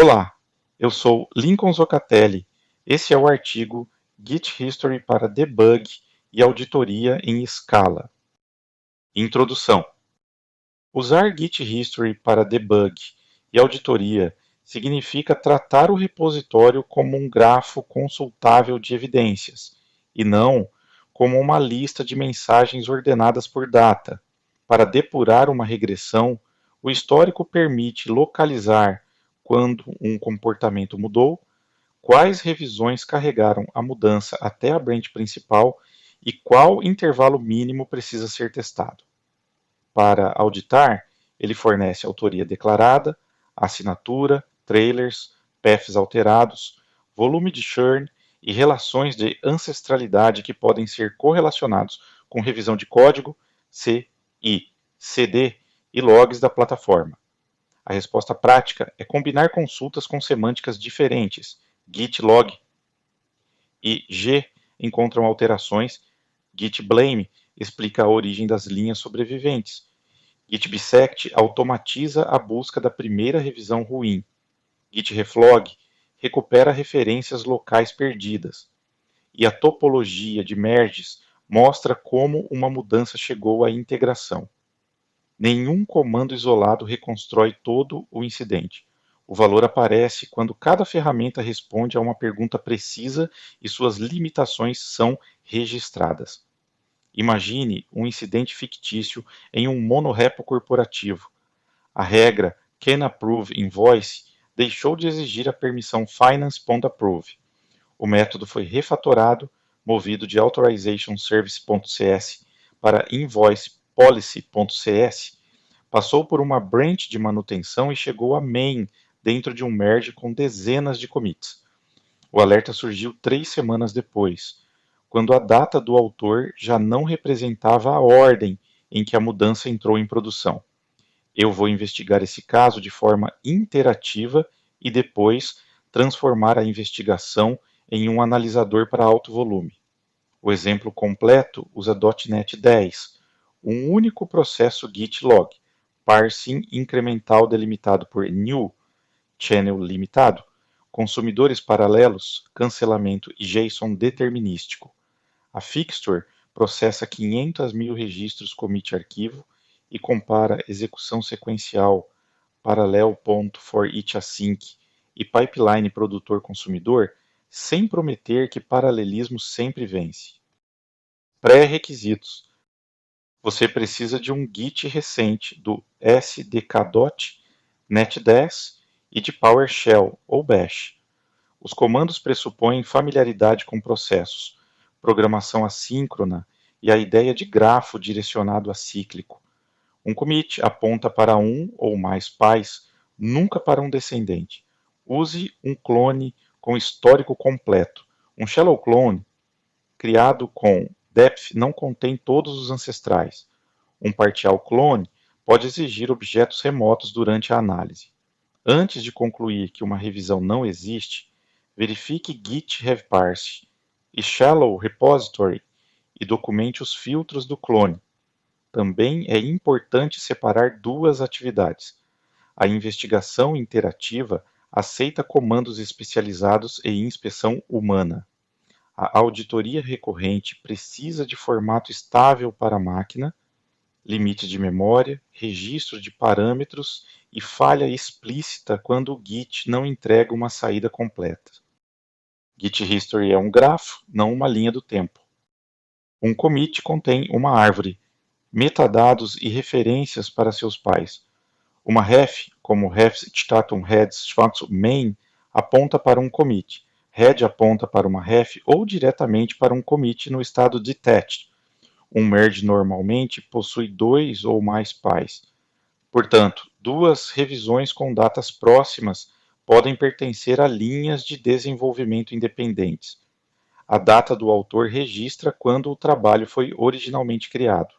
Olá, eu sou Lincoln Zoccatelli. Esse é o artigo Git History para Debug e Auditoria em Escala. Introdução. Usar Git History para debug e auditoria significa tratar o repositório como um grafo consultável de evidências, e não como uma lista de mensagens ordenadas por data. Para depurar uma regressão, o histórico permite localizar quando um comportamento mudou, quais revisões carregaram a mudança até a branch principal e qual intervalo mínimo precisa ser testado. Para auditar, ele fornece autoria declarada, assinatura, trailers, paths alterados, volume de churn e relações de ancestralidade que podem ser correlacionados com revisão de código, CI, CD e logs da plataforma. A resposta prática é combinar consultas com semânticas diferentes. Git log e G encontram alterações. Git blame explica a origem das linhas sobreviventes. Git bisect automatiza a busca da primeira revisão ruim. Git reflog recupera referências locais perdidas. E a topologia de merges mostra como uma mudança chegou à integração. Nenhum comando isolado reconstrói todo o incidente. O valor aparece quando cada ferramenta responde a uma pergunta precisa e suas limitações são registradas. Imagine um incidente fictício em um monorepo corporativo. A regra Can Approve Invoice deixou de exigir a permissão Finance.approve. O método foi refatorado, movido de Authorization Service.cs para Invoice Policy.cs, passou por uma branch de manutenção e chegou a main dentro de um merge com dezenas de commits. O alerta surgiu 3 semanas depois, quando a data do autor já não representava a ordem em que a mudança entrou em produção. Eu vou investigar esse caso de forma interativa e depois transformar a investigação em um analisador para alto volume. O exemplo completo usa .NET 10, um único processo git log, parsing incremental delimitado por new, channel limitado, consumidores paralelos, cancelamento e JSON determinístico. A fixture processa 500 mil registros commit arquivo e compara execução sequencial, parallel.forEachAsync e pipeline produtor-consumidor sem prometer que paralelismo sempre vence. Pré-requisitos. Você precisa de um Git recente do SDK.NET 10 e de PowerShell ou Bash. Os comandos pressupõem familiaridade com processos, programação assíncrona e a ideia de grafo direcionado a cíclico. Um commit aponta para um ou mais pais, nunca para um descendente. Use um clone com histórico completo. Um shallow clone criado com depth não contém todos os ancestrais. Um partial clone pode exigir objetos remotos durante a análise. Antes de concluir que uma revisão não existe, verifique Git have parse e shallow repository e documente os filtros do clone. Também é importante separar duas atividades. A investigação interativa aceita comandos especializados e inspeção humana. A auditoria recorrente precisa de formato estável para a máquina, limite de memória, registro de parâmetros e falha explícita quando o Git não entrega uma saída completa. Git History é um grafo, não uma linha do tempo. Um commit contém uma árvore, metadados e referências para seus pais. Uma ref, como ref statum head status main, aponta para um commit. Head aponta para uma ref ou diretamente para um commit no estado detached. Um merge normalmente possui 2 ou mais pais. Portanto, duas revisões com datas próximas podem pertencer a linhas de desenvolvimento independentes. A data do autor registra quando o trabalho foi originalmente criado.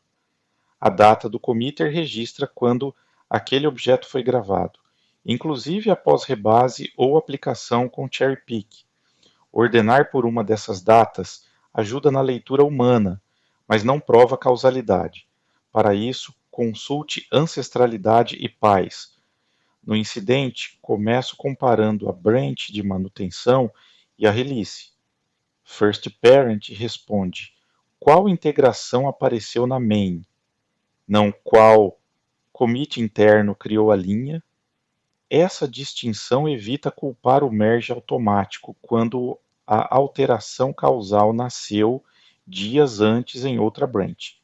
A data do committer registra quando aquele objeto foi gravado, inclusive após rebase ou aplicação com cherry pick. Ordenar por uma dessas datas ajuda na leitura humana, mas não prova causalidade. Para isso, consulte ancestralidade e pais. No incidente, começo comparando a branch de manutenção e a release. First Parent responde: qual integração apareceu na main, não qual commit interno criou a linha. Essa distinção evita culpar o merge automático quando a alteração causal nasceu dias antes em outra branch.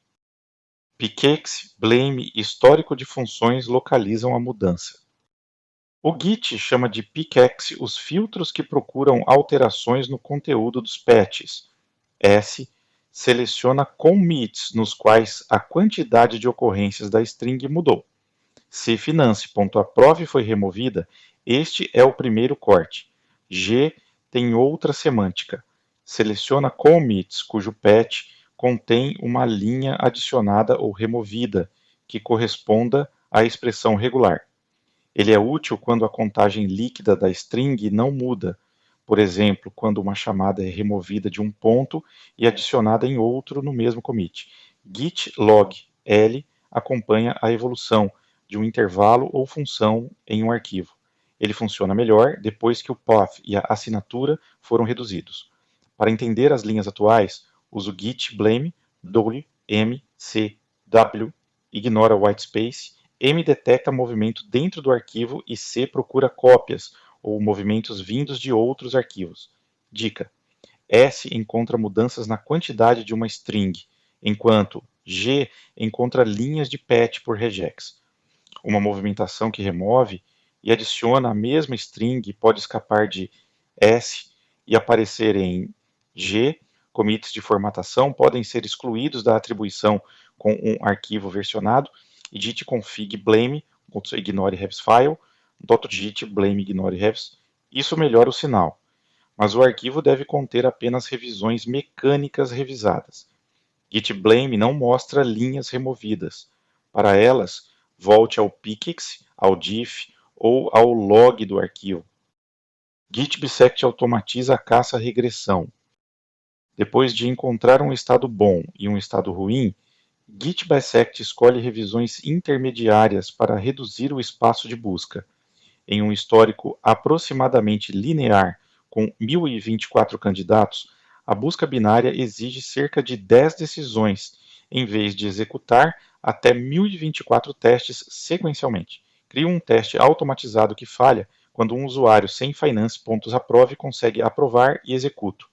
Pickaxe, blame e histórico de funções localizam a mudança. O Git chama de pickaxe os filtros que procuram alterações no conteúdo dos patches. S seleciona commits nos quais a quantidade de ocorrências da string mudou. Se finance.aprove foi removida, este é o primeiro corte. G tem outra semântica. Seleciona commits cujo patch contém uma linha adicionada ou removida que corresponda à expressão regular. Ele é útil quando a contagem líquida da string não muda, por exemplo, quando uma chamada é removida de um ponto e adicionada em outro no mesmo commit. Git log L acompanha a evolução de um intervalo ou função em um arquivo. Ele funciona melhor depois que o path e a assinatura foram reduzidos. Para entender as linhas atuais, uso git blame w m c w, ignora whitespace, M detecta movimento dentro do arquivo e C procura cópias ou movimentos vindos de outros arquivos. Dica: S encontra mudanças na quantidade de uma string, enquanto G encontra linhas de patch por regex. Uma movimentação que remove e adiciona a mesma string pode escapar de S e aparecer em G. Commits de formatação podem ser excluídos da atribuição com um arquivo versionado e git config blame ignore refs file .git blame ignore refs. Isso melhora o sinal, mas o arquivo deve conter apenas revisões mecânicas revisadas. Git blame não mostra linhas removidas. Para elas, volte ao pickaxe, ao diff ou ao log do arquivo. Git bisect automatiza a caça-regressão. Depois de encontrar um estado bom e um estado ruim, Git bisect escolhe revisões intermediárias para reduzir o espaço de busca. Em um histórico aproximadamente linear com 1024 candidatos, a busca binária exige cerca de 10 decisões, em vez de executar até 1024 testes sequencialmente. Crio um teste automatizado que falha quando um usuário sem finance.aprove consegue aprovar e executo.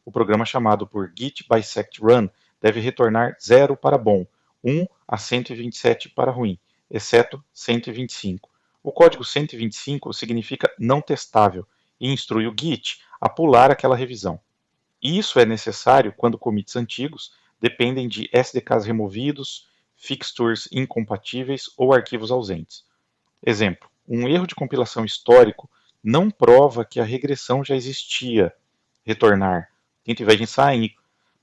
O programa chamado por Git bisect run deve retornar 0 para bom, 1 a 127 para ruim, exceto 125. O código 125 significa não testável e instrui o Git a pular aquela revisão. Isso é necessário quando commits antigos dependem de SDKs removidos, fixtures incompatíveis ou arquivos ausentes. Exemplo, um erro de compilação histórico não prova que a regressão já existia. Retornar Tenta sign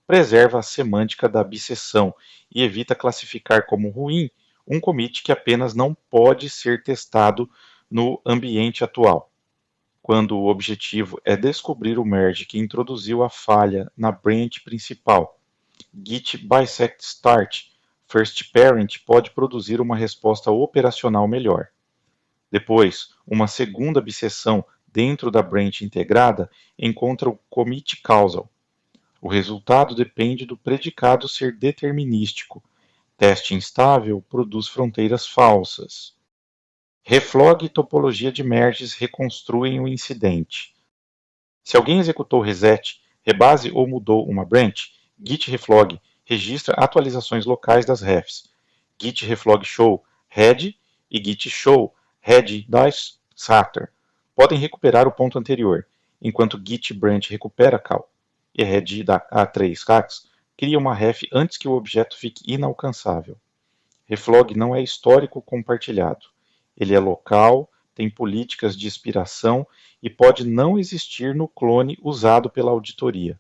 preserva a semântica da biseção e evita classificar como ruim um commit que apenas não pode ser testado no ambiente atual. Quando o objetivo é descobrir o merge que introduziu a falha na branch principal, Git bisect start first parent pode produzir uma resposta operacional melhor. Depois, uma segunda biseção dentro da branch integrada encontra o commit causal. O resultado depende do predicado ser determinístico. Teste instável produz fronteiras falsas. Reflog e topologia de merges reconstruem o incidente. Se alguém executou reset, rebase ou mudou uma branch, git reflog registra atualizações locais das refs. Git reflog show head e git show head das satter podem recuperar o ponto anterior, enquanto git branch recupera cal. E head da A3 cax cria uma ref antes que o objeto fique inalcançável. Reflog não é histórico compartilhado. Ele é local, tem políticas de expiração e pode não existir no clone usado pela auditoria.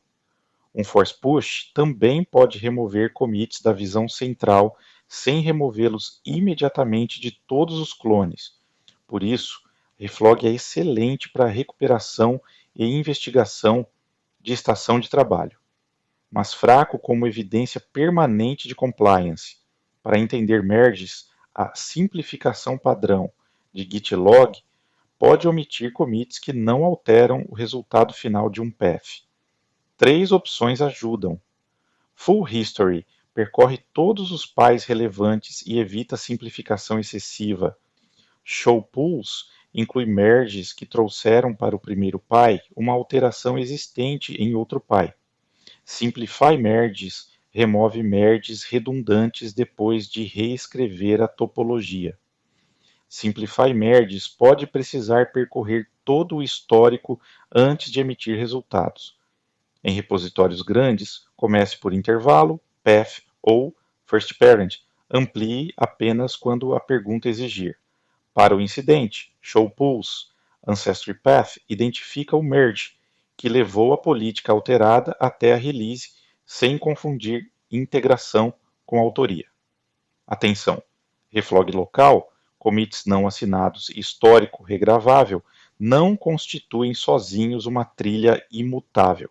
Um force push também pode remover commits da visão central sem removê-los imediatamente de todos os clones. Por isso, Reflog é excelente para recuperação e investigação de estação de trabalho, mas fraco como evidência permanente de compliance. Para entender merges, a simplificação padrão de Git log pode omitir commits que não alteram o resultado final de um path. 3 opções ajudam. Full History percorre todos os pais relevantes e evita simplificação excessiva. Show Pulls inclui merges que trouxeram para o primeiro pai uma alteração existente em outro pai. Simplify Merges remove merges redundantes depois de reescrever a topologia. Simplify Merges pode precisar percorrer todo o histórico antes de emitir resultados. Em repositórios grandes, comece por intervalo, path ou first parent. Amplie apenas quando a pergunta exigir. Para o incidente, show pulls, ancestry path identifica o merge, que levou a política alterada até a release, sem confundir integração com autoria. Atenção! Reflog local, commits não assinados e histórico regravável não constituem sozinhos uma trilha imutável.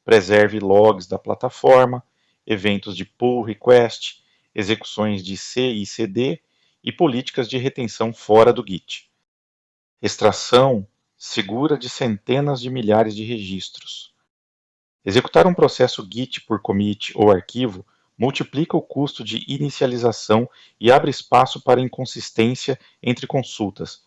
Preserve logs da plataforma, eventos de pull request, execuções de C e CD e políticas de retenção fora do Git. Extração segura de centenas de milhares de registros. Executar um processo Git por commit ou arquivo multiplica o custo de inicialização e abre espaço para inconsistência entre consultas.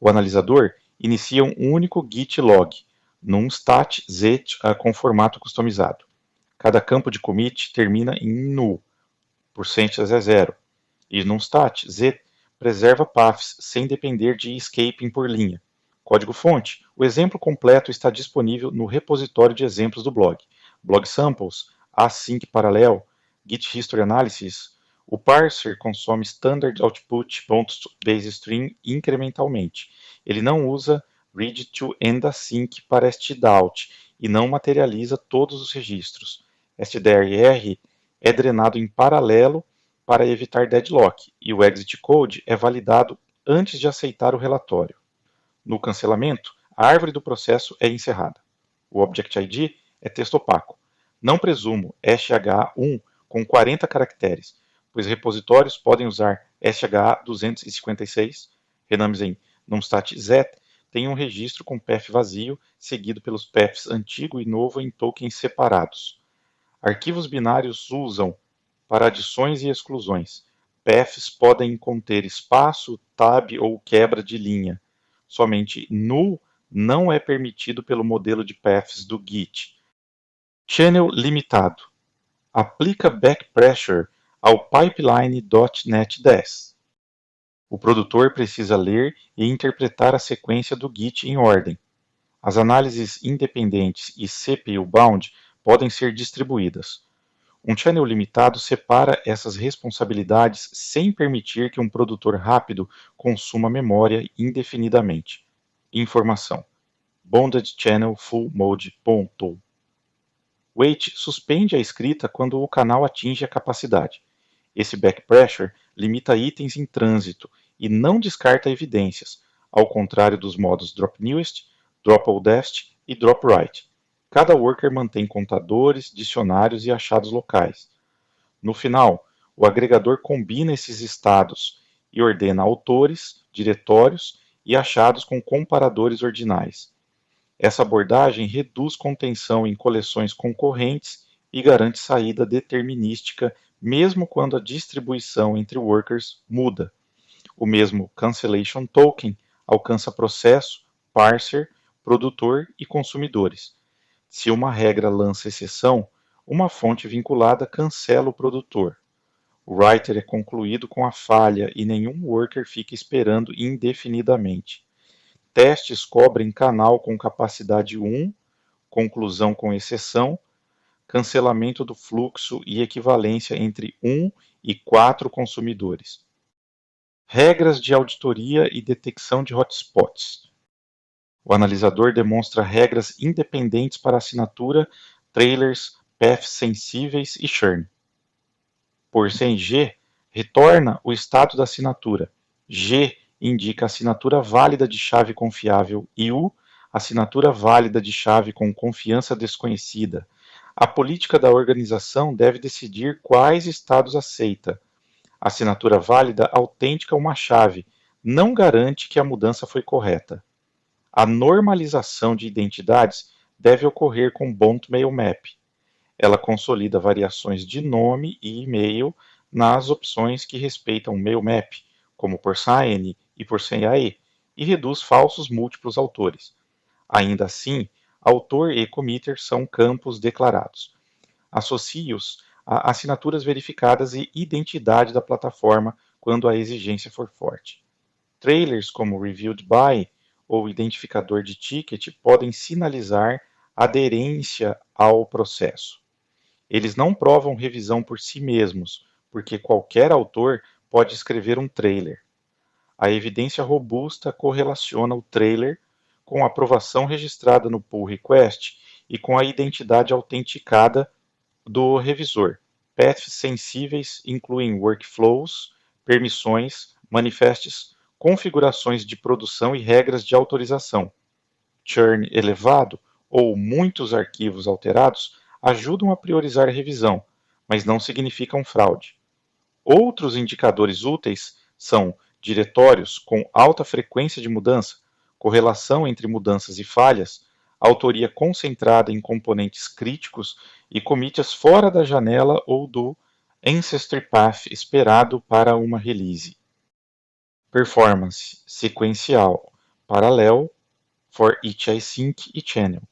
O analisador inicia um único Git log, num stat zet com formato customizado. Cada campo de commit termina em null, %é zero, e num stat zet preserva paths sem depender de escaping por linha. Código-fonte. O exemplo completo está disponível no repositório de exemplos do blog. Blog samples, async parallel, Git history analysis. O parser consome standard output.basestring incrementalmente. Ele não usa read to end async para stdout e não materializa todos os registros. stdir é drenado em paralelo para evitar deadlock e o exit code é validado antes de aceitar o relatório. No cancelamento, a árvore do processo é encerrada. O Object ID é texto opaco. Não presumo SHA-1 com 40 caracteres, pois repositórios podem usar SHA-256, renames em numstat zet, tem um registro com path vazio, seguido pelos paths antigo e novo em tokens separados. Arquivos binários usam para adições e exclusões. Paths podem conter espaço, tab ou quebra de linha. Somente null não é permitido pelo modelo de paths do Git. Channel limitado. Aplica backpressure ao pipeline.NET 10. O produtor precisa ler e interpretar a sequência do Git em ordem. As análises independentes e CPU-bound podem ser distribuídas. Um channel limitado separa essas responsabilidades sem permitir que um produtor rápido consuma memória indefinidamente. Informação. Bounded Channel Full Mode. Wait suspende a escrita quando o canal atinge a capacidade. Esse backpressure limita itens em trânsito e não descarta evidências, ao contrário dos modos drop newest, drop oldest e drop right. Cada worker mantém contadores, dicionários e achados locais. No final, o agregador combina esses estados e ordena autores, diretórios e achados com comparadores ordinais. Essa abordagem reduz contenção em coleções concorrentes e garante saída determinística mesmo quando a distribuição entre workers muda. O mesmo cancellation token alcança processo, parser, produtor e consumidores. Se uma regra lança exceção, uma fonte vinculada cancela o produtor. O writer é concluído com a falha e nenhum worker fica esperando indefinidamente. Testes cobrem canal com capacidade 1, conclusão com exceção, cancelamento do fluxo e equivalência entre 1 e 4 consumidores. Regras de auditoria e detecção de hotspots. O analisador demonstra regras independentes para assinatura, trailers, paths sensíveis e churn. Por sem G, retorna o estado da assinatura. G indica assinatura válida de chave confiável e U, assinatura válida de chave com confiança desconhecida. A política da organização deve decidir quais estados aceita. Assinatura válida autêntica uma chave, não garante que a mudança foi correta. A normalização de identidades deve ocorrer com Bond Mail Map. Ela consolida variações de nome e e-mail nas opções que respeitam Mail Map, como por sign e por CAE, e reduz falsos múltiplos autores. Ainda assim, autor e committer são campos declarados. Associe-os a assinaturas verificadas e identidade da plataforma quando a exigência for forte. Trailers como Reviewed By ou identificador de ticket podem sinalizar aderência ao processo. Eles não provam revisão por si mesmos, porque qualquer autor pode escrever um trailer. A evidência robusta correlaciona o trailer com a aprovação registrada no pull request e com a identidade autenticada do revisor. Paths sensíveis incluem workflows, permissões, manifests, configurações de produção e regras de autorização. Churn elevado ou muitos arquivos alterados ajudam a priorizar a revisão, mas não significam fraude. Outros indicadores úteis são diretórios com alta frequência de mudança, correlação entre mudanças e falhas, autoria concentrada em componentes críticos e commits fora da janela ou do ancestry path esperado para uma release. Performance sequencial paralelo for each async e channel.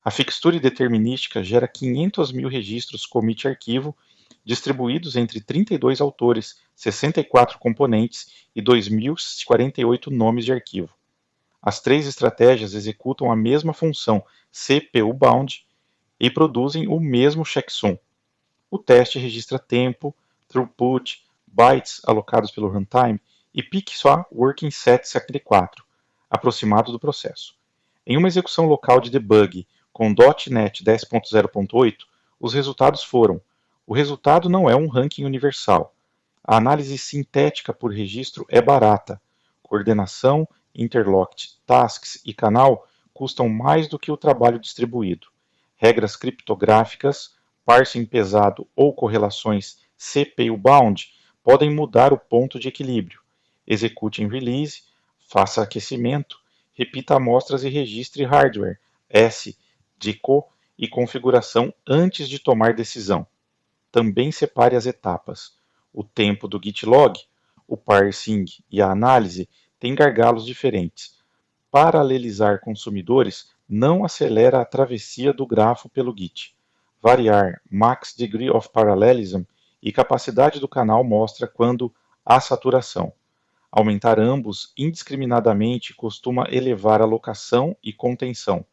A fixture determinística gera 500.000 registros commit arquivo distribuídos entre 32 autores, 64 componentes e 2.048 nomes de arquivo. As três estratégias executam a mesma função CPU bound e produzem o mesmo checksum. O teste registra tempo, throughput, bytes alocados pelo runtime e pique só working set 74, aproximado do processo. Em uma execução local de debug com .NET 10.0.8, os resultados foram: o resultado não é um ranking universal. A análise sintética por registro é barata. Coordenação, interlocked, tasks e canal custam mais do que o trabalho distribuído. Regras criptográficas, parsing pesado ou correlações CPU-bound podem mudar o ponto de equilíbrio. Execute em release, faça aquecimento, repita amostras e registre hardware, S, DICO e configuração antes de tomar decisão. Também separe as etapas. O tempo do Git log, o parsing e a análise têm gargalos diferentes. Paralelizar consumidores não acelera a travessia do grafo pelo Git. Variar max degree of parallelism e capacidade do canal mostra quando há saturação. Aumentar ambos indiscriminadamente costuma elevar a alocação e contenção.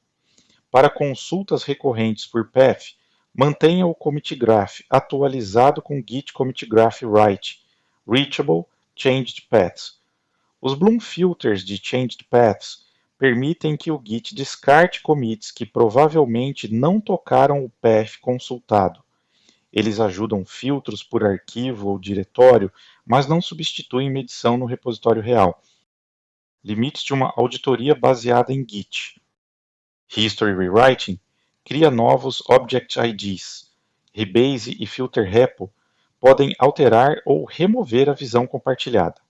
Para consultas recorrentes por path, mantenha o commit graph atualizado com Git commit graph write, reachable, changed paths. Os Bloom filters de changed paths permitem que o Git descarte commits que provavelmente não tocaram o path consultado. Eles ajudam filtros por arquivo ou diretório, mas não substituem medição no repositório real. Limites de uma auditoria baseada em Git. History Rewriting cria novos Object IDs. Rebase e Filter Repo podem alterar ou remover a visão compartilhada.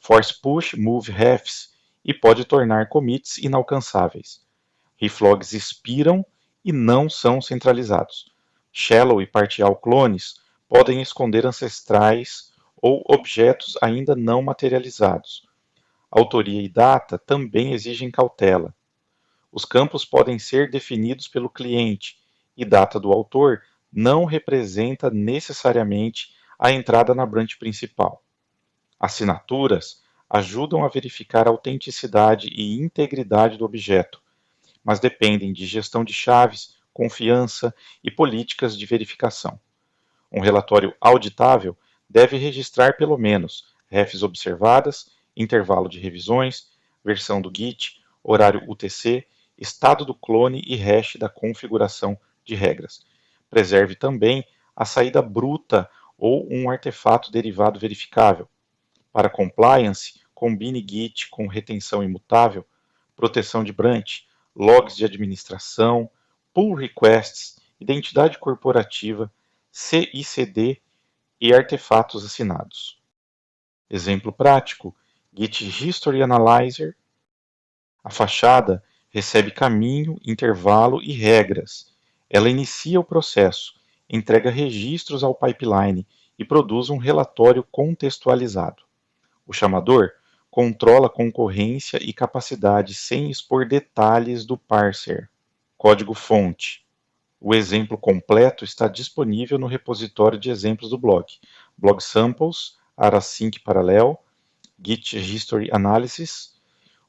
Force Push Move Refs e pode tornar commits inalcançáveis. Reflogs expiram e não são centralizados. Shallow e partial clones podem esconder ancestrais ou objetos ainda não materializados. Autoria e data também exigem cautela. Os campos podem ser definidos pelo cliente e data do autor não representa necessariamente a entrada na branch principal. Assinaturas ajudam a verificar a autenticidade e integridade do objeto, mas dependem de gestão de chaves, confiança e políticas de verificação. Um relatório auditável deve registrar pelo menos refs observadas, intervalo de revisões, versão do Git, horário UTC, estado do clone e hash da configuração de regras. Preserve também a saída bruta ou um artefato derivado verificável. Para compliance, combine Git com retenção imutável, proteção de branch, logs de administração, pull requests, identidade corporativa, CICD e artefatos assinados. Exemplo prático: Git History Analyzer. A fachada recebe caminho, intervalo e regras. Ela inicia o processo, entrega registros ao pipeline e produz um relatório contextualizado. O chamador controla concorrência e capacidade sem expor detalhes do parser. Código-fonte. O exemplo completo está disponível no repositório de exemplos do blog. Blog Samples, Arasync Parallel, Git History Analysis.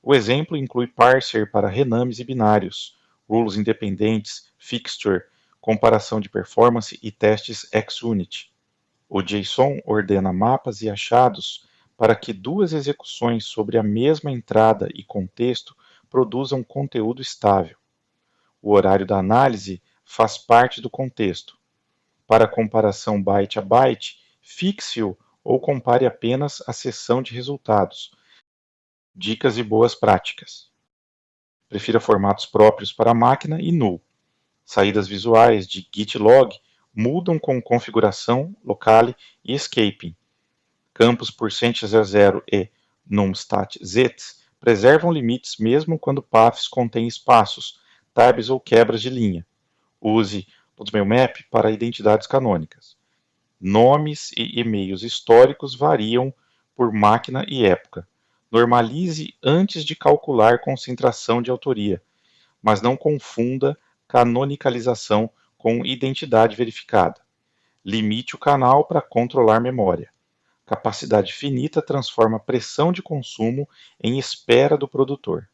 O exemplo inclui parser para renames e binários, rules independentes, fixture, comparação de performance e testes XUnit. O JSON ordena mapas e achados para que duas execuções sobre a mesma entrada e contexto produzam conteúdo estável. O horário da análise faz parte do contexto. Para comparação byte a byte, fixe-o ou compare apenas a seção de resultados. Dicas e boas práticas. Prefira formatos próprios para a máquina e null. Saídas visuais de gitlog mudam com configuração, locale e escaping. Campos %00 e numstat-zets preservam limites mesmo quando paths contêm espaços, tabs ou quebras de linha. Use .mailmap para identidades canônicas. Nomes e e-mails históricos variam por máquina e época. Normalize antes de calcular concentração de autoria, mas não confunda canonicalização com identidade verificada. Limite o canal para controlar memória. Capacidade finita transforma pressão de consumo em espera do produtor.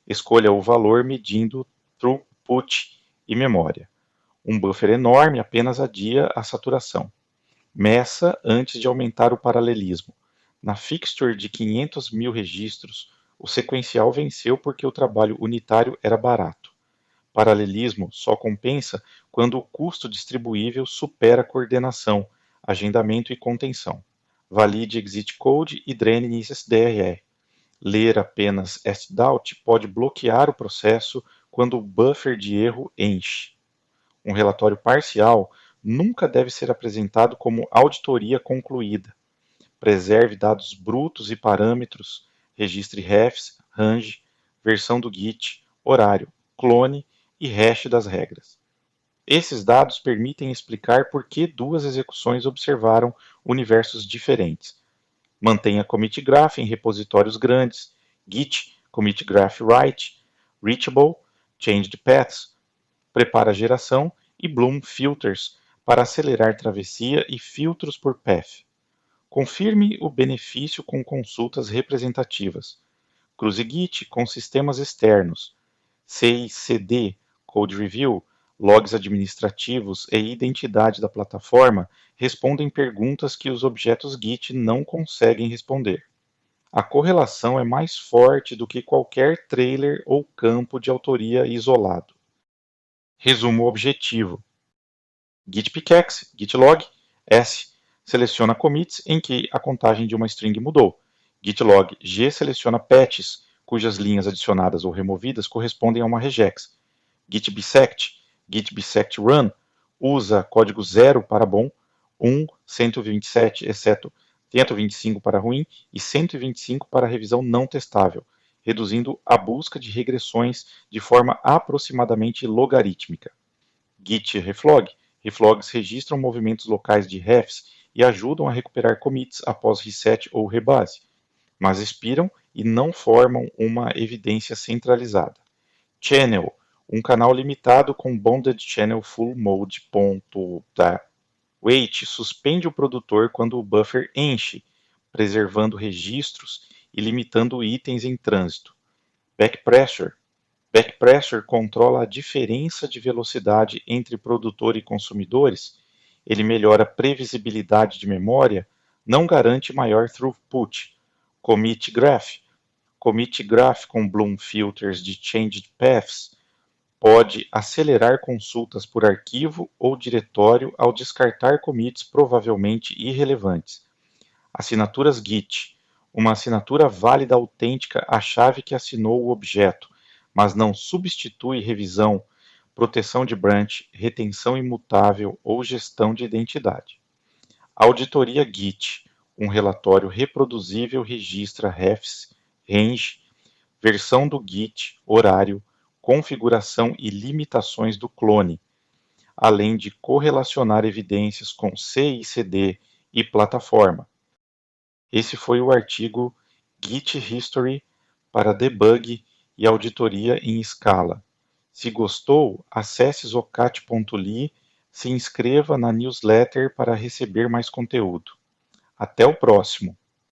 Escolha o valor medindo throughput e memória. Um buffer enorme apenas adia a saturação. Meça antes de aumentar o paralelismo. Na fixture de 500 mil registros, o sequencial venceu porque o trabalho unitário era barato. Paralelismo só compensa quando o custo distribuível supera coordenação, agendamento e contenção. Valide exit code e drene SDRR. Ler apenas SDOUT pode bloquear o processo quando o buffer de erro enche. Um relatório parcial nunca deve ser apresentado como auditoria concluída. Preserve dados brutos e parâmetros, registre refs, range, versão do Git, horário, clone e hash das regras. Esses dados permitem explicar por que duas execuções observaram universos diferentes. Mantenha commit graph em repositórios grandes, Git, commit graph write, reachable, changed paths, prepara a geração e Bloom filters para acelerar travessia e filtros por path. Confirme o benefício com consultas representativas. Cruze Git com sistemas externos. CI/CD, Code Review, logs administrativos e identidade da plataforma respondem perguntas que os objetos Git não conseguem responder. A correlação é mais forte do que qualquer trailer ou campo de autoria isolado. Resumo objetivo. Git pickaxe, gitlog, S, seleciona commits em que a contagem de uma string mudou. Gitlog G seleciona patches, cujas linhas adicionadas ou removidas correspondem a uma regex. Git bisect run, usa código 0 para bom, 1, 127, exceto 125 para ruim e 125 para revisão não testável, reduzindo a busca de regressões de forma aproximadamente logarítmica. Git reflog, reflogs registram movimentos locais de refs e ajudam a recuperar commits após reset ou rebase, mas expiram e não formam uma evidência centralizada. Channel, um canal limitado com Bounded Channel Full Mode. Wait suspende o produtor quando o buffer enche, preservando registros e limitando itens em trânsito. Backpressure controla a diferença de velocidade entre produtor e consumidores. Ele melhora a previsibilidade de memória, não garante maior throughput. Commit graph com Bloom filters de changed paths pode acelerar consultas por arquivo ou diretório ao descartar commits provavelmente irrelevantes. Assinaturas Git. Uma assinatura válida autêntica à chave que assinou o objeto, mas não substitui revisão, proteção de branch, retenção imutável ou gestão de identidade. Auditoria Git. Um relatório reproduzível registra refs, range, versão do Git, horário, configuração e limitações do clone, além de correlacionar evidências com CI/CD e plataforma. Esse foi o artigo Git History para debug e auditoria em escala. Se gostou, acesse zocat.ly, se inscreva na newsletter para receber mais conteúdo. Até o próximo!